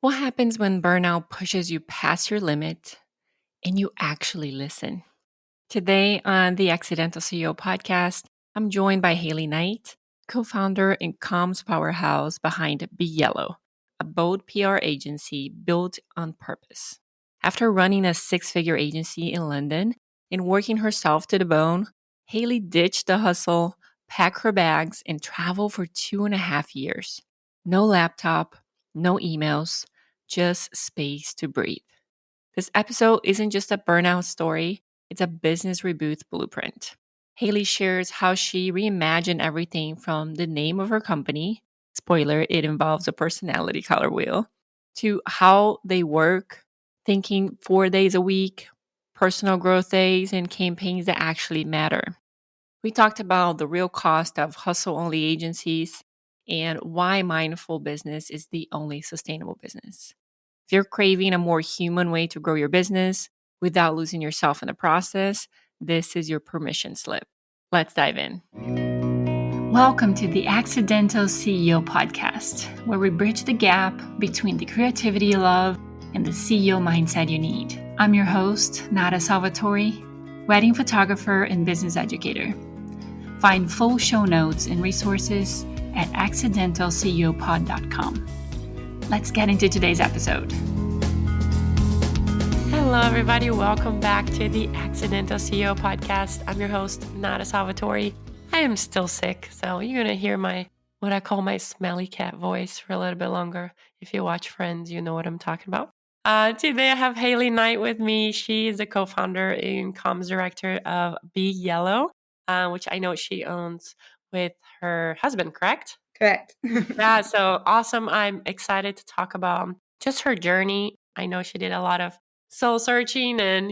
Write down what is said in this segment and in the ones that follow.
What happens when burnout pushes you past your limit and you actually listen? Today on the Accidental CEO podcast, I'm joined by Hayley Knight, co founder and comms powerhouse behind Be Yellow, a bold PR agency built on purpose. After running a 6-figure agency in London and working herself to the bone, Hayley ditched the hustle, packed her bags, and traveled for 2.5 years. No laptop, no emails, just space to breathe. This episode isn't just a burnout story, it's a business reboot blueprint. Hayley shares how she reimagined everything from the name of her company, spoiler, it involves a personality color wheel, to how they work, thinking 4 days a week, personal growth days, and campaigns that actually matter. We talked about the real cost of hustle only agencies and why mindful business is the only sustainable business. If you're craving a more human way to grow your business without losing yourself in the process, this is your permission slip. Let's dive in. Welcome to the Accidental CEO podcast, where we bridge the gap between the creativity you love and the CEO mindset you need. I'm your host, Nata Salvatori, wedding photographer and business educator. Find full show notes and resources at accidentalceopod.com. Let's get into today's episode. Hello, everybody. Welcome back to the Accidental CEO podcast. I'm your host, Nata Salvatori. I am still sick, so you're going to hear what I call my smelly cat voice for a little bit longer. If you watch Friends, you know what I'm talking about. Today, I have Hayley Knight with me. She is the co-founder and comms director of Be Yellow, which I know she owns with her husband, correct? Correct. Yeah, so awesome. I'm excited to talk about just her journey. I know she did a lot of soul searching and,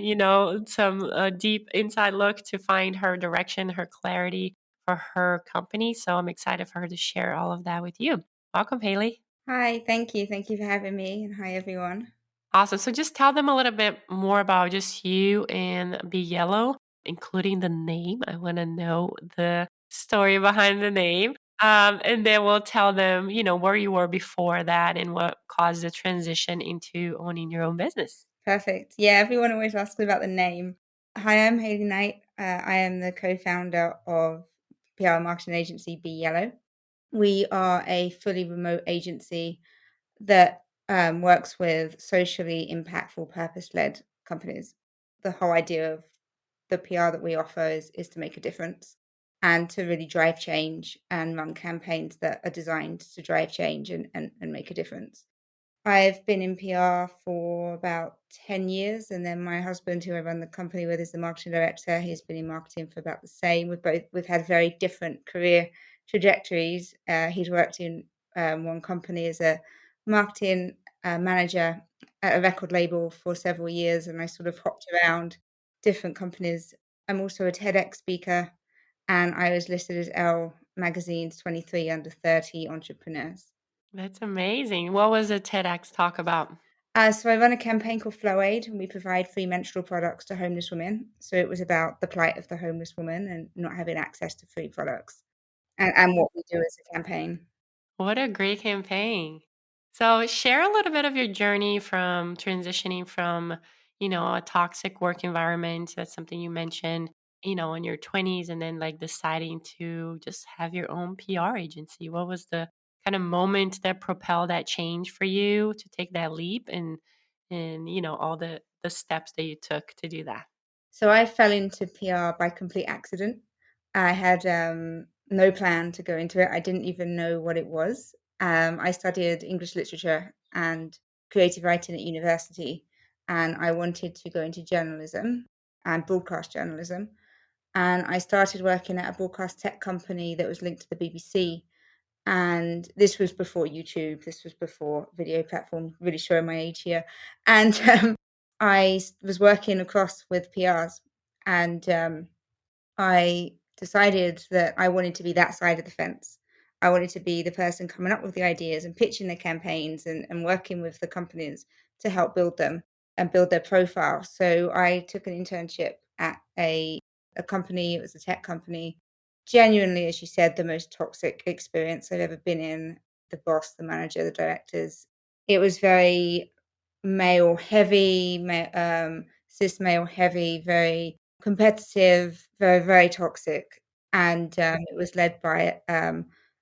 some deep inside look to find her direction, her clarity for her company. So I'm excited for her to share all of that with you. Welcome, Hayley. Hi, thank you. Thank you for having me. And hi, everyone. Awesome. So just tell them a little bit more about just you and Be Yellow, including the name. I want to know the story behind the name. And then we'll tell them, where you were before that and what caused the transition into owning your own business. Perfect. Yeah, everyone always asks me about the name. Hi, I'm Hayley Knight. I am the co-founder of PR marketing agency Be Yellow. We are a fully remote agency that works with socially impactful, purpose-led companies. The whole idea of the PR that we offer is to make a difference and to really drive change and run campaigns that are designed to drive change and make a difference. I've been in PR for about 10 years, and then my husband, who I run the company with, is the marketing director. He's been in marketing for about the same. We've had very different career trajectories. He's worked in one company as a marketing manager at a record label for several years, and I sort of hopped around different companies. I'm also a TEDx speaker, and I was listed as Elle Magazine's 23 under 30 entrepreneurs. That's amazing. What was the TEDx talk about? So I run a campaign called Flow Aid, and we provide free menstrual products to homeless women. So it was about the plight of the homeless woman and not having access to free products and what we do as a campaign. What a great campaign. So share a little bit of your journey from transitioning from, a toxic work environment. That's something you mentioned, in your 20s and then like deciding to just have your own PR agency. What was the kind of moment that propelled that change for you to take that leap and all the steps that you took to do that? So I fell into PR by complete accident. I had no plan to go into it. I didn't even know what it was. I studied English literature and creative writing at university, and I wanted to go into journalism and broadcast journalism. And I started working at a broadcast tech company that was linked to the BBC. And this was before YouTube. This was before video platform. Really showing my age here. And I was working across with PRs, and I decided that I wanted to be that side of the fence. I wanted to be the person coming up with the ideas and pitching the campaigns and working with the companies to help build them and build their profile. So I took an internship at a company. It was a tech company. Genuinely, as you said, the most toxic experience I've ever been in. The boss, the manager, the directors, It was very male heavy, cis male heavy, very competitive, very, very toxic. And it was led by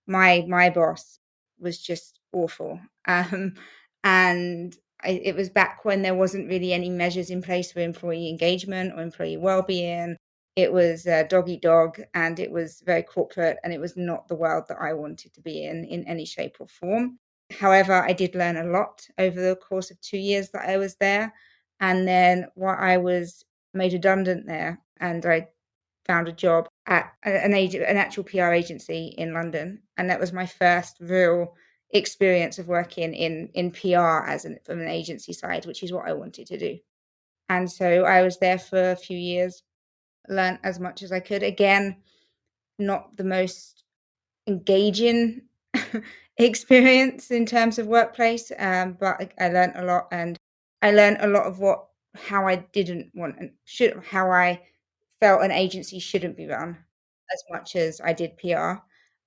my boss was just awful. And it was back when there wasn't really any measures in place for employee engagement or employee well-being. It was dog eat dog, and it was very corporate, and it was not the world that I wanted to be in any shape or form. However, I did learn a lot over the course of 2 years that I was there. And then while I was made redundant there, and I found a job at an actual PR agency in London, and that was my first real experience of working in PR from an agency side, which is what I wanted to do. And so I was there for a few years, learned as much as I could. Again, not the most engaging experience in terms of workplace, but I learned a lot, and I learned a lot of how I didn't want and how I felt an agency shouldn't be run as much as I did PR.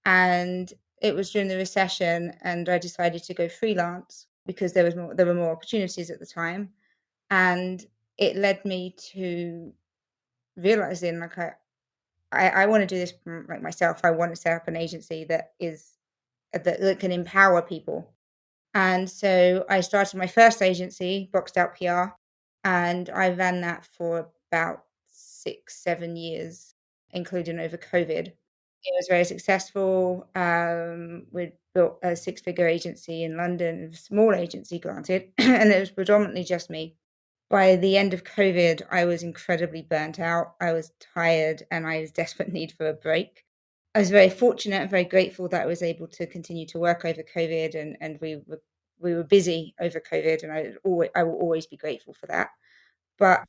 And it was during the recession, and I decided to go freelance because there were more opportunities at the time, and it led me to realizing like I want to do this like myself. I want to set up an agency that can empower people. And so I started my first agency, Boxed Out PR, and I ran that for about 6, 7 years, including over COVID. It was very successful. We built a six-figure agency in London, a small agency, granted, and it was predominantly just me. By the end of COVID, I was incredibly burnt out. I was tired, and I was desperate need for a break. I was very fortunate and very grateful that I was able to continue to work over COVID, and we were busy over COVID, and I will always be grateful for that. But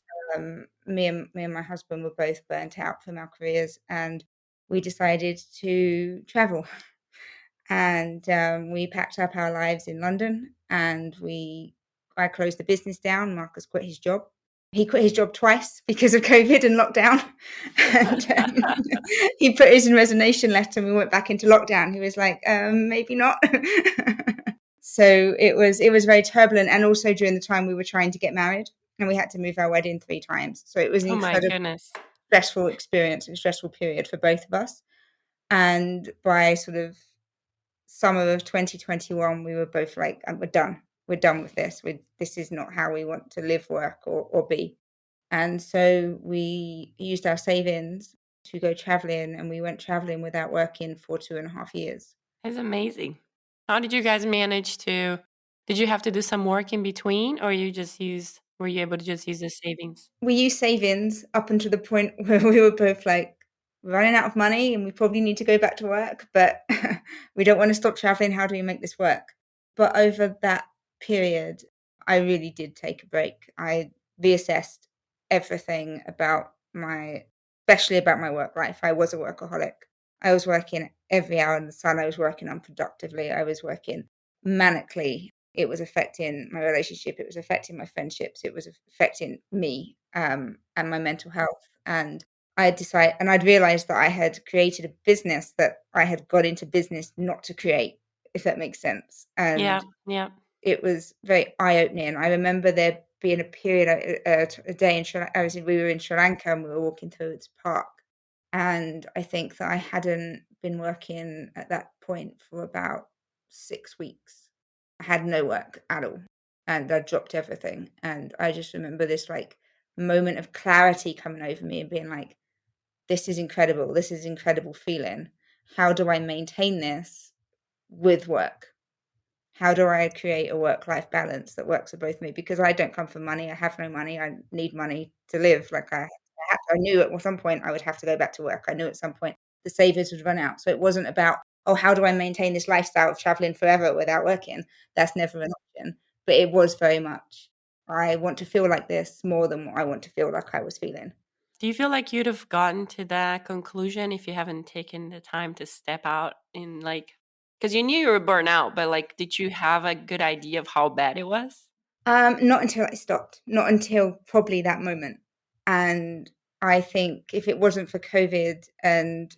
me and my husband were both burnt out from our careers, and we decided to travel. And we packed up our lives in London, and I closed the business down. Marcus quit his job. He quit his job twice because of COVID and lockdown. And he put his resignation letter, and we went back into lockdown. He was like, maybe not. So it was very turbulent, and also during the time we were trying to get married, and we had to move our wedding 3 times. So it was an Oh my incredibly goodness. stressful experience and stressful period for both of us. And by sort of summer of 2021, we were both like, we're done. We're done with this. This is not how we want to live, work, or be. And so we used our savings to go traveling, and we went traveling without working for 2.5 years. It's amazing. How did you guys manage to did you have to do some work in between, or were you able to just use the savings? We used savings up until the point where we were both like running out of money, and we probably need to go back to work, but we don't want to stop traveling. How do we make this work? But over that period, I really did take a break. I reassessed everything especially about my work life. I was a workaholic. I was working every hour in the sun. I was working unproductively. I was working manically. It was affecting my relationship. It was affecting my friendships. It was affecting me, and my mental health. And I'd realized that I had created a business that I had got into business not to create, if that makes sense. Yeah, And yeah. it was very eye-opening. I remember there being a period, a day we were in Sri Lanka, and we were walking through this park. And I think that I hadn't been working at that point for about 6 weeks. I had no work at all, and I dropped everything. And I just remember this like moment of clarity coming over me and being like, this is incredible. This is incredible feeling. How do I maintain this with work? How do I create a work-life balance that works for both me? Because I don't come from money. I have no money. I need money to live. Like I knew at some point I would have to go back to work. I knew at some point the savings would run out. So it wasn't about, oh, how do I maintain this lifestyle of traveling forever without working? That's never an option. But it was very much, I want to feel like this more than what I want to feel like I was feeling. Do you feel like you'd have gotten to that conclusion if you haven't taken the time to step out in like because you knew you were burnt out, but like did you have a good idea of how bad it was? Not until I stopped, not until probably that moment. And I think if it wasn't for COVID, and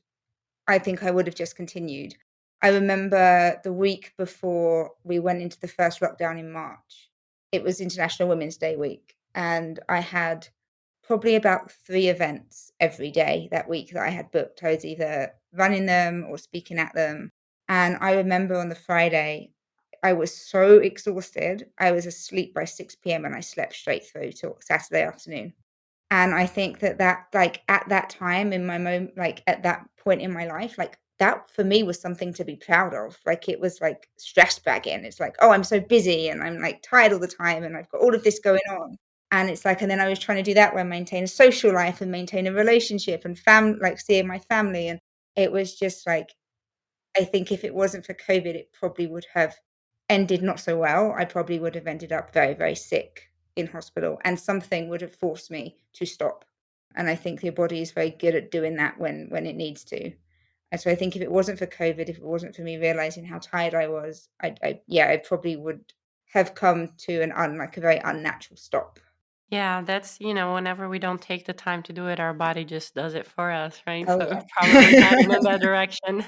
I think I would have just continued. I remember the week before we went into the first lockdown in March, it was International Women's Day week, and I had probably about 3 events every day that week that I had booked. I was either running them or speaking at them, and I remember on the Friday, I was so exhausted, I was asleep by 6 p.m. and I slept straight through till Saturday afternoon. And I think that, like, at that time in my moment, like, at that point in my life, like, that for me was something to be proud of. Like, it was like stress bagging. It's like, "Oh, I'm so busy and I'm, like, tired all the time and I've got all of this going on." And it's like, and then I was trying to do that while maintain a social life and maintain a relationship and like, seeing my family, and it was just like, I think if it wasn't for COVID, it probably would have ended not so well. I probably would have ended up very, very sick in hospital, and something would have forced me to stop. And I think your body is very good at doing that when it needs to. And so I think if it wasn't for COVID, if it wasn't for me realizing how tired I was, I probably would have come to like a very unnatural stop. Yeah, that's, whenever we don't take the time to do it, our body just does it for us, right? Oh So yeah. probably heading in that direction.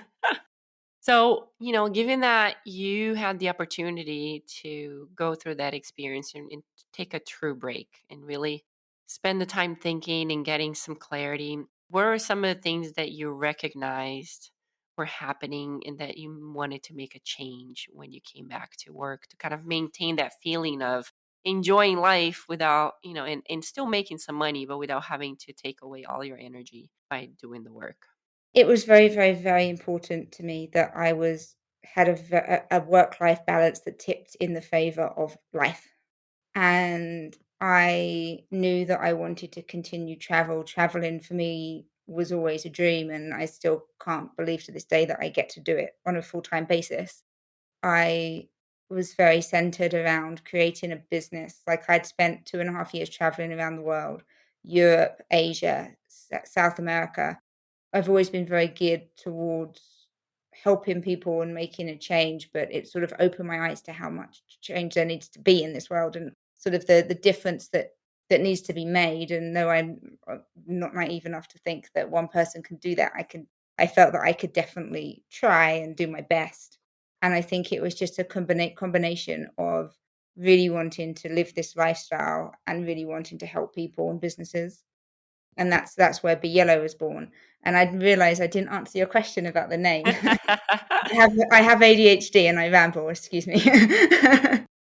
So, given that you had the opportunity to go through that experience and take a true break and really spend the time thinking and getting some clarity, what are some of the things that you recognized were happening and that you wanted to make a change when you came back to work to kind of maintain that feeling of enjoying life without, and still making some money, but without having to take away all your energy by doing the work? It was very, very, very important to me that I had a work-life balance that tipped in the favor of life. And I knew that I wanted to continue travel. Traveling for me was always a dream, and I still can't believe to this day that I get to do it on a full-time basis. I was very centered around creating a business. Like, I'd spent 2.5 years traveling around the world, Europe, Asia, South America. I've always been very geared towards helping people and making a change, but it sort of opened my eyes to how much change there needs to be in this world, and sort of the difference that needs to be made. And though I'm not naive enough to think that one person can do that, I felt that I could definitely try and do my best. And I think it was just a combination of really wanting to live this lifestyle and really wanting to help people and businesses. And that's where Be Yellow was born. And I realized I didn't answer your question about the name. I have ADHD and I ramble, excuse me.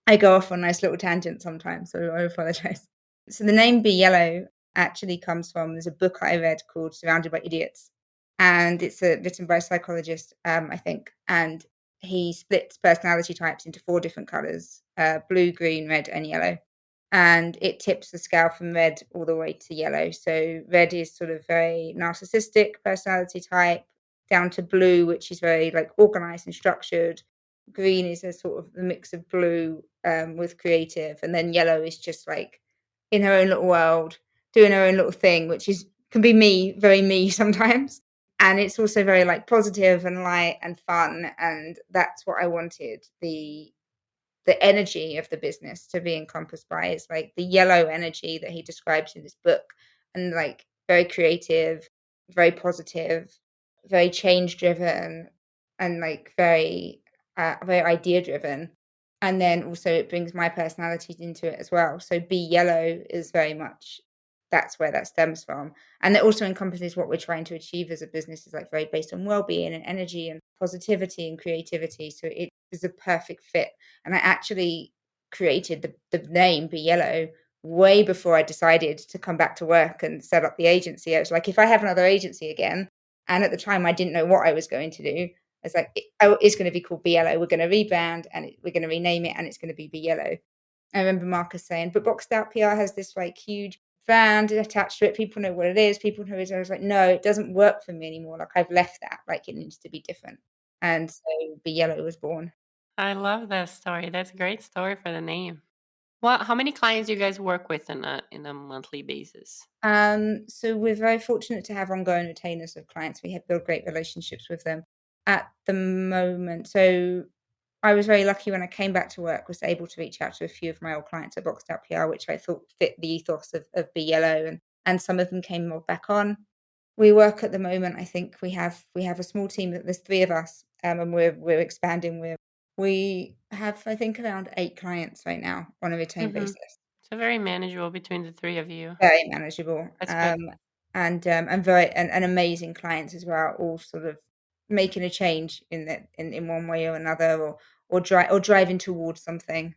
I go off on nice little tangents sometimes, so I apologize. So the name Be Yellow actually comes from, there's a book I read called Surrounded by Idiots, and it's written by a psychologist, I think, and he splits personality types into 4 different colors: blue, green, red, and yellow. And it tips the scale from red all the way to yellow. So red is sort of very narcissistic personality type, down to blue, which is very, like, organized and structured. Green is a sort of a mix of blue with creative, and then yellow is just like in her own little world, doing her own little thing, which is can be me, very me sometimes. And it's also very, like, positive and light and fun, and that's what I wanted the energy of the business to be encompassed by. Is like the yellow energy that he describes in this book, and, like, very creative, very positive, very change driven, and, like, very idea driven. And then also it brings my personalities into it as well. So Be Yellow is very much, that's where that stems from. And it also encompasses what we're trying to achieve as a business, is, like, very based on well-being and energy and positivity and creativity. So it is a perfect fit. And I actually created the name Be Yellow way before I decided to come back to work and set up the agency. I was like, if I have another agency again, and at the time I didn't know what I was going to do, I was like, it's going to be called Be Yellow. We're going to rebrand, and we're going to rename it, and it's going to be Be Yellow. I remember Marcus saying, but Boxed Out PR has this, like, huge brand attached to it. People know what it is. People know it. I was like, no, it doesn't work for me anymore. Like, I've left that. Like, it needs to be different. And so Be Yellow was born. I love that story. That's a great story for the name. Well, how many clients do you guys work with in a monthly basis? So we're very fortunate to have ongoing retainers of clients. We have built great relationships with them at the moment. So I was very lucky when I came back to work, was able to reach out to a few of my old clients at Boxed Out PR, which I thought fit the ethos of Be Yellow, and some of them came back on. We work at the moment, I think we have a small team. There's 3 of us, and we're expanding. We have, I think, around 8 clients right now on a retained Mm-hmm. basis. So very manageable between the three of you. Very manageable, That's good. and very and amazing clients as well, all sort of making a change in one way or another, or driving towards something.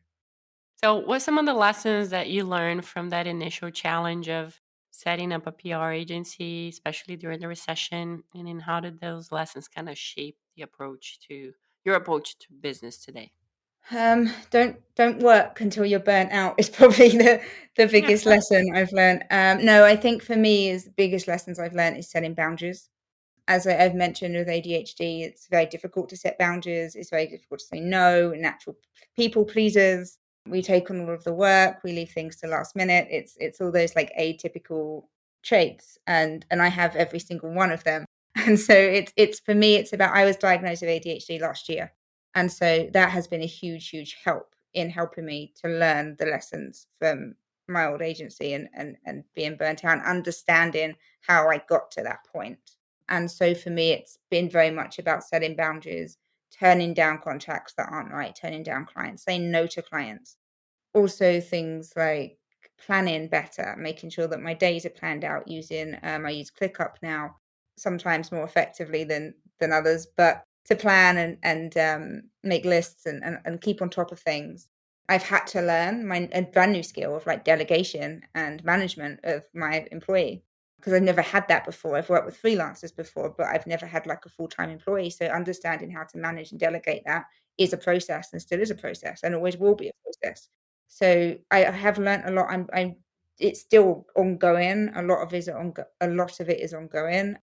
So, what's some of the lessons that you learned from that initial challenge of setting up a PR agency, especially during the recession? And then how did those lessons kind of shape the approach to your approach to business today? Don't work until you're burnt out is probably the biggest lesson I've learned. No, I think for me, is the biggest lessons I've learned is setting boundaries. As I've mentioned with ADHD, it's very difficult to set boundaries. It's very difficult to say no. We're natural people pleasers. We take on all of the work. We leave things to last minute. It's all those like atypical traits, and I have every single one of them. And so it's for me, it's about, I was diagnosed with ADHD last year, and so that has been a huge help in helping me to learn the lessons from my old agency, and being burnt out and understanding how I got to that point. And so for me, it's been very much about setting boundaries, turning down contracts that aren't right, turning down clients, saying no to clients. Also, things like planning better, making sure that my days are planned out using, I use ClickUp now, sometimes more effectively than others, but to plan and make lists and keep on top of things. I've had to learn a brand new skill of like delegation and management of my employee, because I've never had that before. I've worked with freelancers before, but I've never had like a full-time employee. So understanding how to manage and delegate that is a process, and still is a process, and always will be a process. So I have learnt a lot. I'm It's still ongoing. A lot of it is ongoing.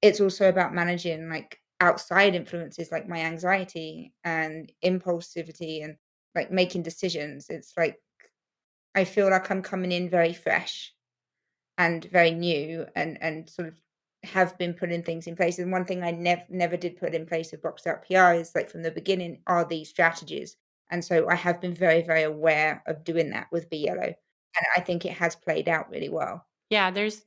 It's also about managing like outside influences like my anxiety and impulsivity, and like making decisions. It's like I feel like I'm coming in very fresh and very new, and sort of have been putting things in place. And one thing I never did put in place with Boxed Out PR is like from the beginning are these strategies. And so I have been very aware of doing that with Be Yellow. And I think it has played out really well. Yeah, there's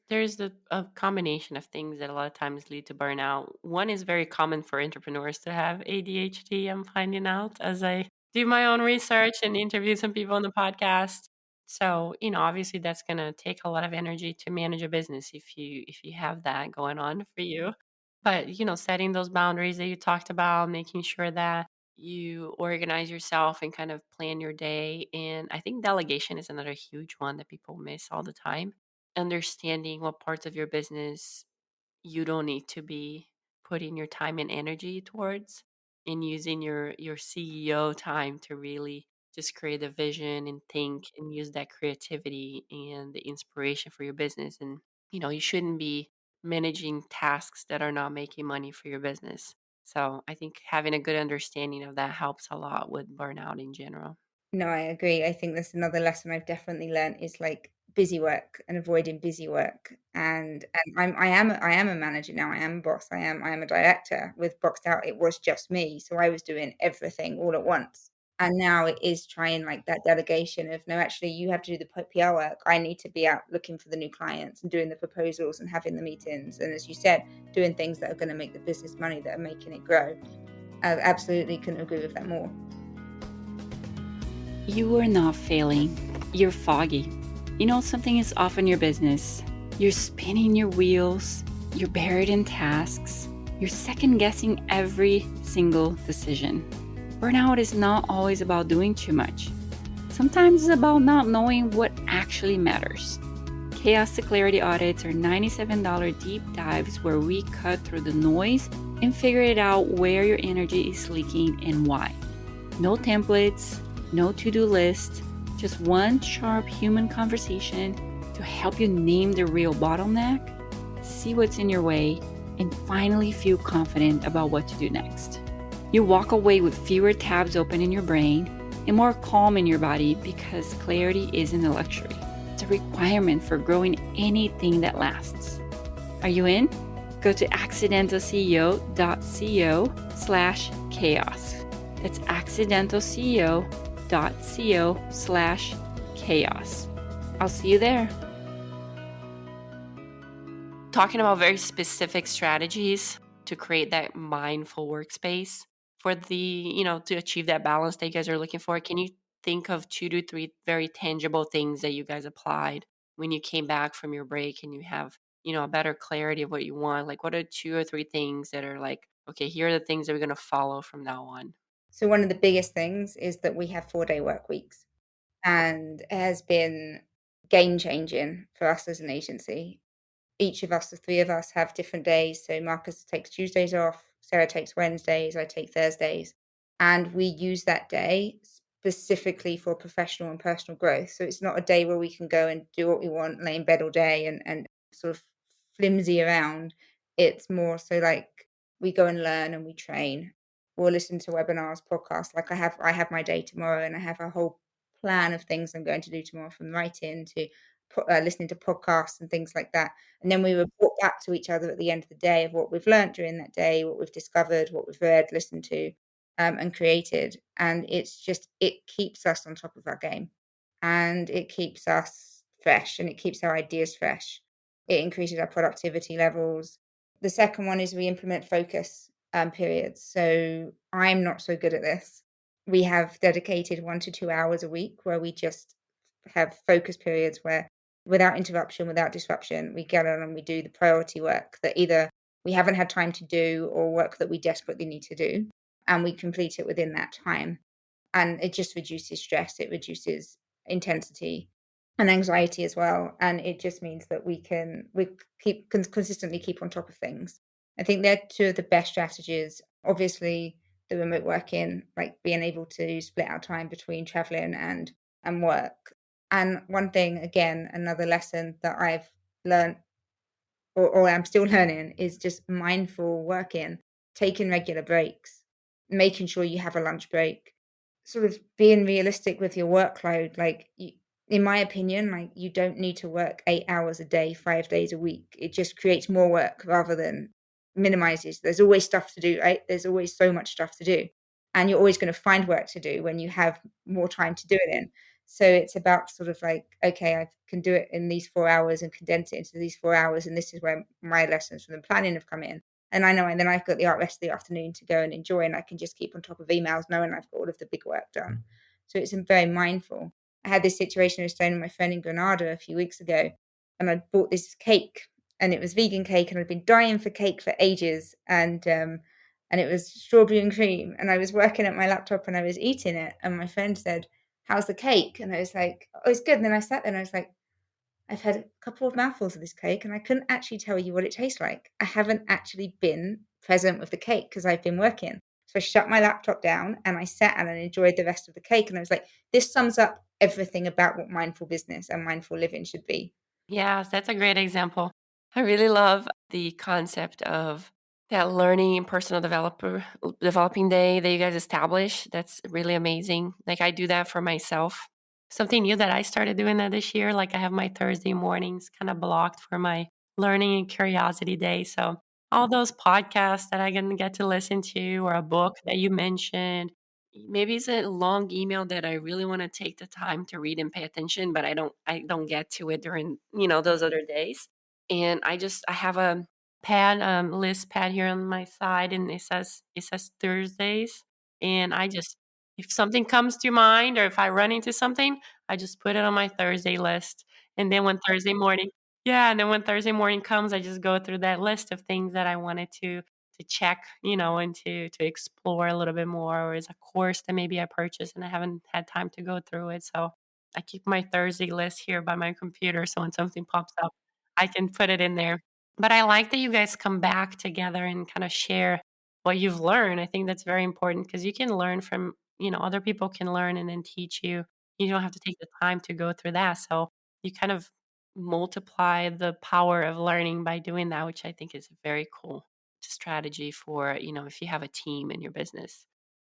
a combination of things that a lot of times lead to burnout. One is very common for entrepreneurs to have ADHD. I'm finding out as I do my own research and interview some people on the podcast. So, obviously that's going to take a lot of energy to manage a business if you have that going on for you. But, setting those boundaries that you talked about, making sure that you organize yourself and kind of plan your day. And I think delegation is another huge one that people miss all the time. Understanding what parts of your business you don't need to be putting your time and energy towards, and using your CEO time to really just create a vision and think and use that creativity and the inspiration for your business. And you shouldn't be managing tasks that are not making money for your business. So I think having a good understanding of that helps a lot with burnout in general. No, I agree. I think that's another lesson I've definitely learned is like busy work and avoiding busy work. And I am a manager now. I am a boss. I am a director. With Boxed Out, it was just me, so I was doing everything all at once. And now it is trying like that delegation of no, actually, you have to do the PR work. I need to be out looking for the new clients and doing the proposals and having the meetings. And as you said, doing things that are going to make the business money, that are making it grow. I absolutely couldn't agree with that more. You are not failing. You're foggy. Something is off in your business. You're spinning your wheels. You're buried in tasks. You're second guessing every single decision. Burnout is not always about doing too much. Sometimes it's about not knowing what actually matters. Chaos to Clarity audits are $97 deep dives where we cut through the noise and figure it out where your energy is leaking and why. No templates, no to-do list, just one sharp human conversation to help you name the real bottleneck, see what's in your way, and finally feel confident about what to do next. You walk away with fewer tabs open in your brain and more calm in your body, because clarity isn't a luxury. It's a requirement for growing anything that lasts. Are you in? Go to accidentalceo.co/chaos. That's accidentalceo.co/chaos. I'll see you there. Talking about very specific strategies to create that mindful workspace, for to achieve that balance that you guys are looking for, can you think of 2 to 3 very tangible things that you guys applied when you came back from your break and you have, a better clarity of what you want? Like, what are 2 or 3 things that are like, okay, here are the things that we're going to follow from now on? So one of the biggest things is that we have 4-day work weeks, and it has been game changing for us as an agency. Each of us, the three of us, have different days. So Marcus takes Tuesdays off, Sarah takes Wednesdays, I take Thursdays. And we use that day specifically for professional and personal growth. So it's not a day where we can go and do what we want, lay in bed all day and sort of flimsy around. It's more so like we go and learn and we train. We'll listen to webinars, podcasts. Like I have my day tomorrow, and I have a whole plan of things I'm going to do tomorrow, from writing to listening to podcasts and things like that. And then we report back to each other at the end of the day of what we've learned during that day, what we've discovered, what we've read, listened to, and created. And it keeps us on top of our game, and it keeps us fresh, and it keeps our ideas fresh. It increases our productivity levels. The second one is we implement focus periods. So I'm not so good at this. We have dedicated 1 to 2 hours a week where we just have focus periods where, without interruption, without disruption, we get on and we do the priority work that either we haven't had time to do or work that we desperately need to do, and we complete it within that time. And it just reduces stress, it reduces intensity and anxiety as well. And it just means that we can consistently keep on top of things. I think they're two of the best strategies. Obviously, the remote working, like being able to split our time between traveling and work. And one thing, again, another lesson that I've learned, or I'm still learning, is just mindful working, taking regular breaks, making sure you have a lunch break, sort of being realistic with your workload. Like, in my opinion, like, you don't need to work 8 hours a day, 5 days a week. It just creates more work rather than minimizes. There's always stuff to do, right? There's always so much stuff to do. And you're always going to find work to do when you have more time to do it in. So it's about sort of like, okay, I can do it in these 4 hours and condense it into these 4 hours. And this is where my lessons from the planning have come in. And I know, and then I've got the rest of the afternoon to go and enjoy, and I can just keep on top of emails knowing I've got all of the big work done. So it's very mindful. I had this situation. I was staying with my friend in Granada a few weeks ago, and I bought this cake, and it was vegan cake, and I'd been dying for cake for ages. And it was strawberry and cream. And I was working at my laptop and I was eating it, and my friend said, "How's the cake?" And I was like, "Oh, it's good." And then I sat there and I was like, I've had a couple of mouthfuls of this cake and I couldn't actually tell you what it tastes like. I haven't actually been present with the cake because I've been working. So I shut my laptop down and I sat and I enjoyed the rest of the cake. And I was like, this sums up everything about what mindful business and mindful living should be. Yes, that's a great example. I really love the concept of that learning and personal developing day that you guys establish. That's really amazing. Like, I do that for myself. Something new that I started doing that this year, like I have my Thursday mornings kind of blocked for my learning and curiosity day. So all those podcasts that I can get to listen to, or a book that you mentioned, maybe it's a long email that I really want to take the time to read and pay attention, but I don't get to it during, those other days. And I have a list pad here on my side, and it says Thursdays. And if something comes to mind, or if I run into something, I just put it on my Thursday list. And then when Thursday morning yeah, and then when Thursday morning comes, I just go through that list of things that I wanted to check, and to explore a little bit more, or is a course that maybe I purchased and I haven't had time to go through it. So I keep my Thursday list here by my computer, so when something pops up, I can put it in there. But I like that you guys come back together and kind of share what you've learned. I think that's very important, because you can learn from, other people can learn and then teach you. You don't have to take the time to go through that. So you kind of multiply the power of learning by doing that, which I think is a very cool strategy for, if you have a team in your business.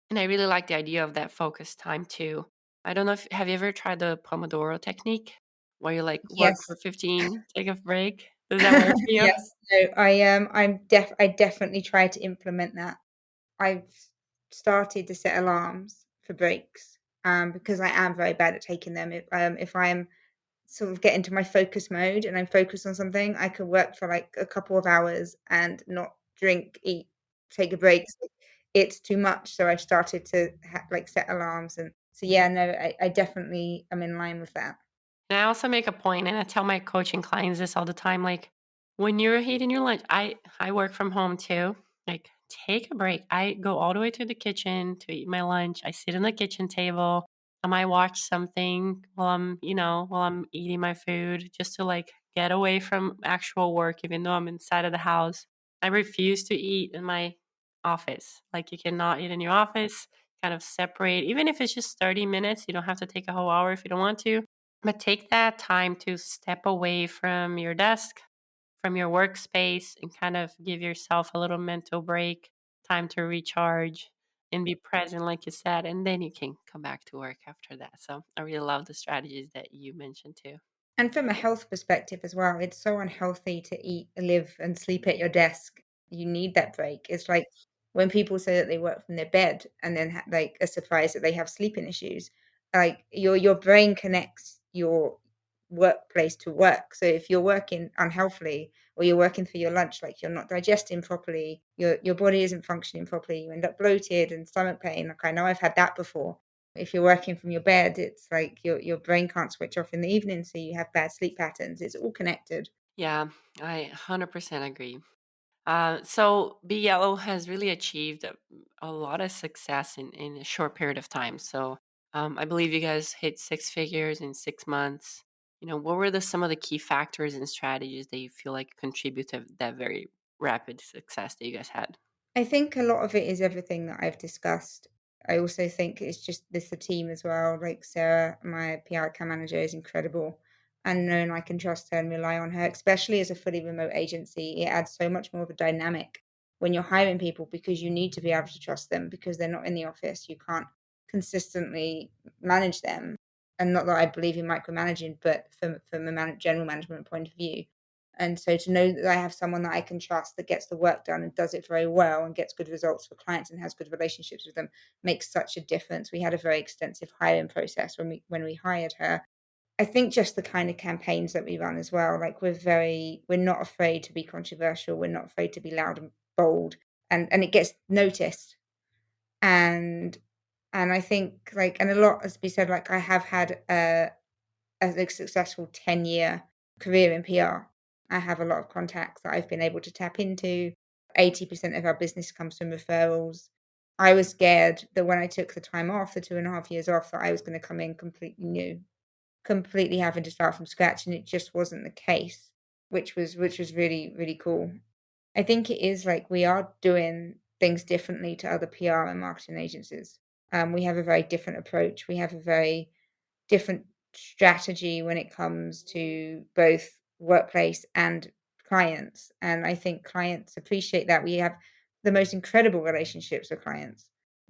And I really like the idea of that focus time too. I don't know if have you ever tried the Pomodoro technique, where you like work Yes. for 15, take a break? Does that work for you? Yes. No, I definitely try to implement that. I've started to set alarms for breaks, because I am very bad at taking them. If I'm sort of get into my focus mode and I'm focused on something, I could work for like a couple of hours and not drink, eat, take a break. it's too much. So I started to like set alarms. And so, yeah, no, I definitely am in line with that. And I also make a point, and I tell my coaching clients this all the time. Like, when you're eating your lunch, I work from home too. Like, take a break. I go all the way to the kitchen to eat my lunch. I sit on the kitchen table. I might watch something while I'm eating my food, just to like get away from actual work, even though I'm inside of the house. I refuse to eat in my office. Like, you cannot eat in your office. Kind of separate, even if it's just 30 minutes. You don't have to take a whole hour if you don't want to, but take that time to step away from your desk, from your workspace, and kind of give yourself a little mental break, time to recharge and be present, like you said. And then you can come back to work after that. So I really love the strategies that you mentioned too. And from a health perspective as well, it's so unhealthy to eat, live, and sleep at your desk. You need that break. It's like when people say that they work from their bed and then like are surprised that they have sleeping issues. Like your brain connects your workplace to work. So if you're working unhealthily or you're working for your lunch, like you're not digesting properly, your body isn't functioning properly, you end up bloated and stomach pain. Like I know I've had that before. If you're working from your bed, it's like your brain can't switch off in the evening, so you have bad sleep patterns. It's all connected. Yeah, I 100% agree. So Be Yellow has really achieved a lot of success in a short period of time. So I believe you guys hit six figures in 6 months. What were some of the key factors and strategies that you feel like contribute to that very rapid success that you guys had? I think a lot of it is everything that I've discussed. I also think it's just the team as well. Like Sarah, my PR account manager, is incredible. And knowing I can trust her and rely on her, especially as a fully remote agency, it adds so much more of a dynamic when you're hiring people because you need to be able to trust them because they're not in the office. You can't consistently manage them. And not that I believe in micromanaging, but from a general management point of view. And so to know that I have someone that I can trust that gets the work done and does it very well and gets good results for clients and has good relationships with them makes such a difference. We had a very extensive hiring process when we hired her. I think just the kind of campaigns that we run as well, like we're not afraid to be controversial, we're not afraid to be loud and bold, and it gets noticed. And I think like and a lot has been said, like I have had a successful 10-year career in PR. I have a lot of contacts that I've been able to tap into. 80% of our business comes from referrals. I was scared that when I took the time off, the 2.5 years off, that I was going to come in completely new, completely having to start from scratch. And it just wasn't the case, which was really, really cool. I think it is like we are doing things differently to other PR and marketing agencies. We have a very different approach. We have a very different strategy when it comes to both workplace and clients. And I think clients appreciate that. We have the most incredible relationships with clients.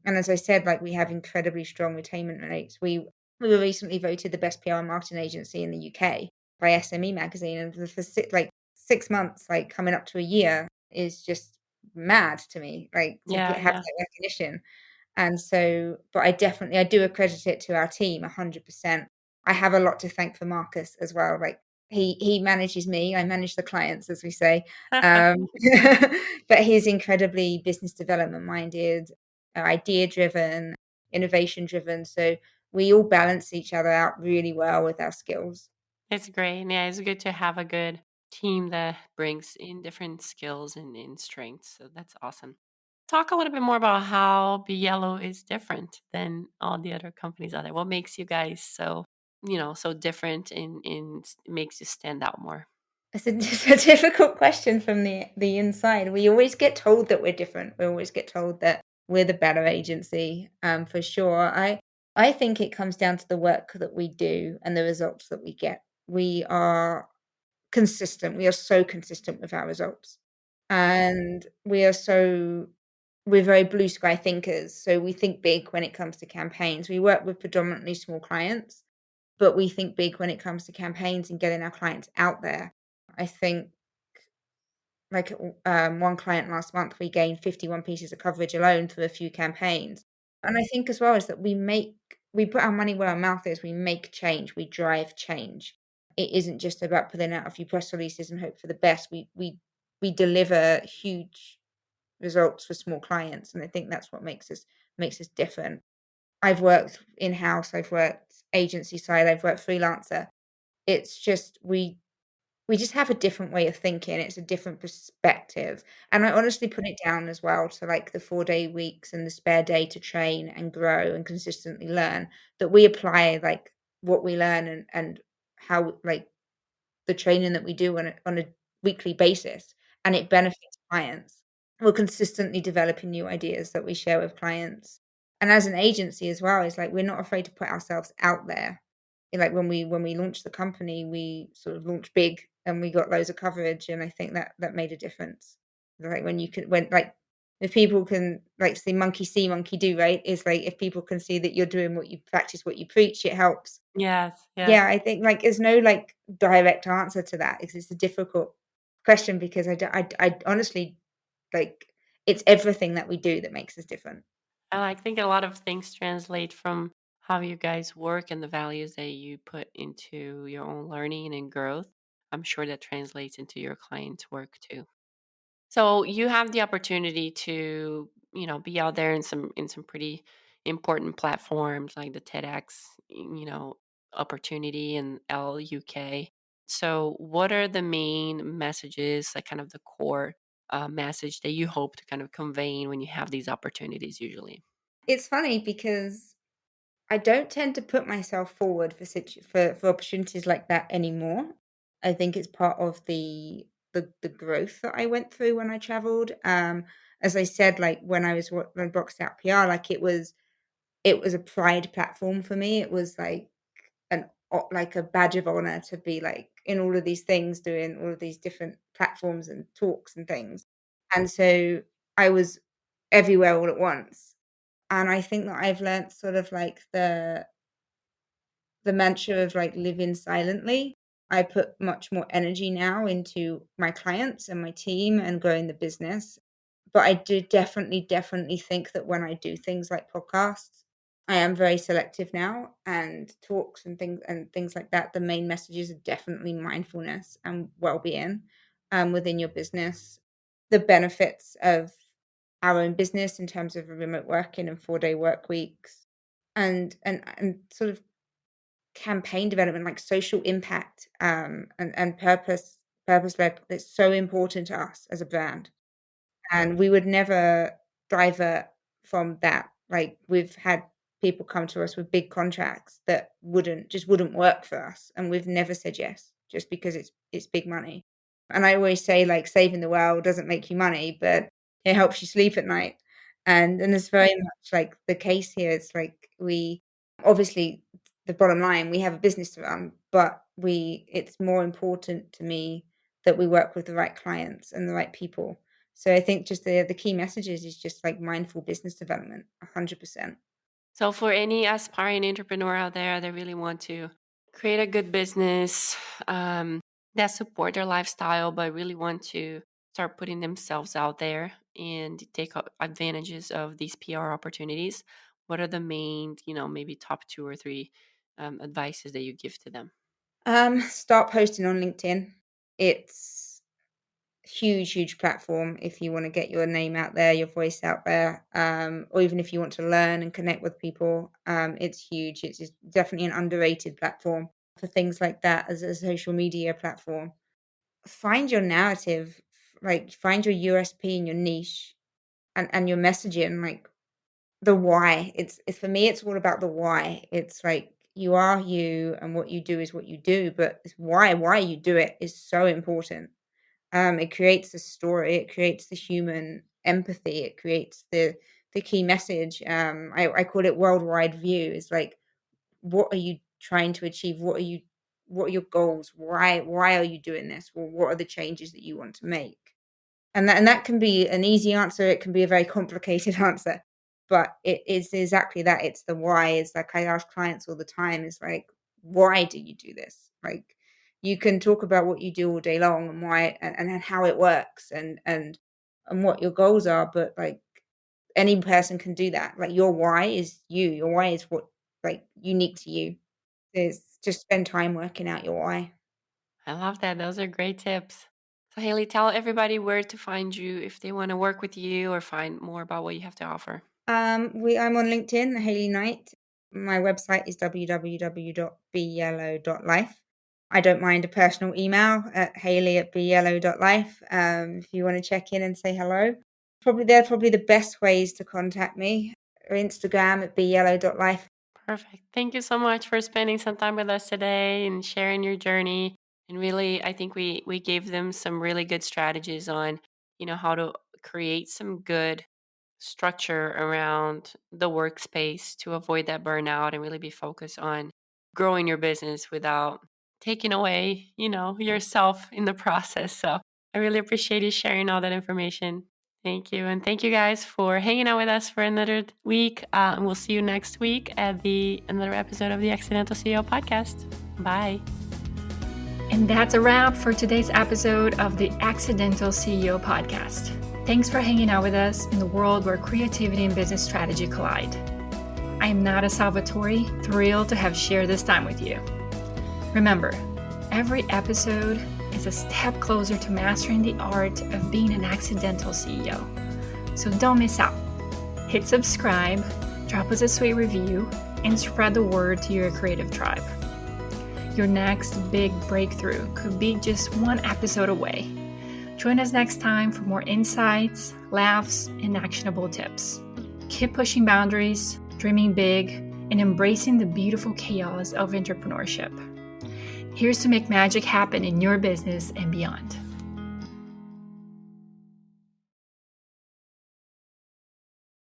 And as I said, like we have incredibly strong retainment rates. We were recently voted the best PR and marketing agency in the UK by SME magazine. And for 6 months, like coming up to a year, is just mad to me. Like to Yeah, have yeah. that recognition. And so, but I do accredit it to our team 100%. I have a lot to thank for Marcus as well. Like he manages me, I manage the clients, as we say. Um, but he's incredibly business development minded, idea driven, innovation driven. So we all balance each other out really well with our skills. It's great. And yeah, it's good to have a good team that brings in different skills and strengths. So that's awesome. Talk a little bit more about how Be Yellow is different than all the other companies out there. What makes you guys so different and makes you stand out more? It's a difficult question from the inside. We always get told that we're different. We always get told that we're the better agency, for sure. I think it comes down to the work that we do and the results that we get. We are consistent. We are so consistent with our results, and we're very blue sky thinkers. So we think big when it comes to campaigns. We work with predominantly small clients, but we think big when it comes to campaigns and getting our clients out there. I think, like, one client last month, we gained 51 pieces of coverage alone through a few campaigns. And I think as well is that we put our money where our mouth is, we make change, we drive change. It isn't just about putting out a few press releases and hope for the best. We deliver huge results for small clients, and I think that's what makes us different. I've worked in-house, I've worked agency side, I've worked freelancer. It's just we just have a different way of thinking. It's a different perspective. And I honestly put it down as well to like the 4-day weeks and the spare day to train and grow and consistently learn, that we apply like what we learn and how like the training that we do on a weekly basis, and it benefits clients. We're consistently developing new ideas that we share with clients. And as an agency as well, it's like we're not afraid to put ourselves out there. Like when we launched the company, we sort of launched big and we got loads of coverage, and I think that that made a difference. Like when you can when like if people can like see, monkey do, right? It's like if people can see that you're doing what you practice, what you preach, it helps. Yes, yes. Yeah, I think, like, there's no, like, direct answer to that. It's a difficult question because I honestly, like, it's everything that we do that makes us different. And I think a lot of things translate from how you guys work and the values that you put into your own learning and growth. I'm sure that translates into your clients' work too. So you have the opportunity to, be out there in some pretty important platforms like the TEDx, opportunity in LUK. So what are the main messages, like kind of the core message that you hope to kind of convey when you have these opportunities usually? It's funny because I don't tend to put myself forward for for opportunities like that anymore. I think it's part of the growth that I went through when I traveled. As I said, like, when I was when Boxed Out PR, like, it was a pride platform for me. It was like like a badge of honor to be like in all of these things, doing all of these different platforms and talks and things. And so I was everywhere all at once. And I think that I've learnt sort of like the mantra of like living silently. I put much more energy now into my clients and my team and growing the business. But I do definitely think that when I do things like podcasts, I am very selective now, and talks and things like that. The main messages are definitely mindfulness and well-being within your business. The benefits of our own business in terms of remote working and 4-day work weeks, and sort of campaign development, like social impact, and purpose led. That's so important to us as a brand, and we would never divert from that. Like, we've had people come to us with big contracts that wouldn't work for us, and we've never said yes just because it's big money. And I always say, like, saving the world doesn't make you money, but it helps you sleep at night. And it's very much like the case here. It's like we obviously, the bottom line, we have a business to run, but we it's more important to me that we work with the right clients and the right people. So I think just the key messages is just like mindful business development, 100%. So, for any aspiring entrepreneur out there that really want to create a good business that support their lifestyle, but really want to start putting themselves out there and take advantages of these PR opportunities, what are the main, maybe top two or three advices that you give to them? Start posting on LinkedIn. It's huge platform if you want to get your name out there, your voice out there, or even if you want to learn and connect with people. It's huge. It's definitely an underrated platform for things like that as a social media platform. Find your narrative, like find your USP and your niche, and your messaging, like the why. It's for me, it's all about the why. It's like you are you and what you do is what you do, but it's why you do it is so important. It creates the story, it creates the human empathy, it creates the key message. I call it worldwide view. It's like, what are you trying to achieve? What are your goals? Why are you doing this? Well, what are the changes that you want to make? And that can be an easy answer, it can be a very complicated answer, but it is exactly that. It's the why. It's like I ask clients all the time, it's like, "Why do you do this?" Like, you can talk about what you do all day long and why and how it works and what your goals are, but, like, any person can do that. Like, your why is you. Your why is what, like, unique to you. Is just spend time working out your why. I love that. Those are great tips. So Hayley, tell everybody where to find you if they want to work with you or find more about what you have to offer. I'm on LinkedIn, Hayley Knight. My website is www.beyellow.life. I don't mind a personal email at hayley@beyellow.life. If you want to check in and say hello, they're probably the best ways to contact me. Or Instagram at beyellow.life. Perfect. Thank you so much for spending some time with us today and sharing your journey. And really, I think we gave them some really good strategies on, how to create some good structure around the workspace to avoid that burnout and really be focused on growing your business without taking away, yourself in the process. So I really appreciate you sharing all that information. Thank you. And thank you guys for hanging out with us for another week. And we'll see you next week at another episode of the Accidental CEO podcast. Bye. And that's a wrap for today's episode of the Accidental CEO podcast. Thanks for hanging out with us in the world where creativity and business strategy collide. I am Nata Salvatori, thrilled to have shared this time with you. Remember, every episode is a step closer to mastering the art of being an accidental CEO. So don't miss out. Hit subscribe, drop us a sweet review, and spread the word to your creative tribe. Your next big breakthrough could be just one episode away. Join us next time for more insights, laughs, and actionable tips. Keep pushing boundaries, dreaming big, and embracing the beautiful chaos of entrepreneurship. Here's to make magic happen in your business and beyond.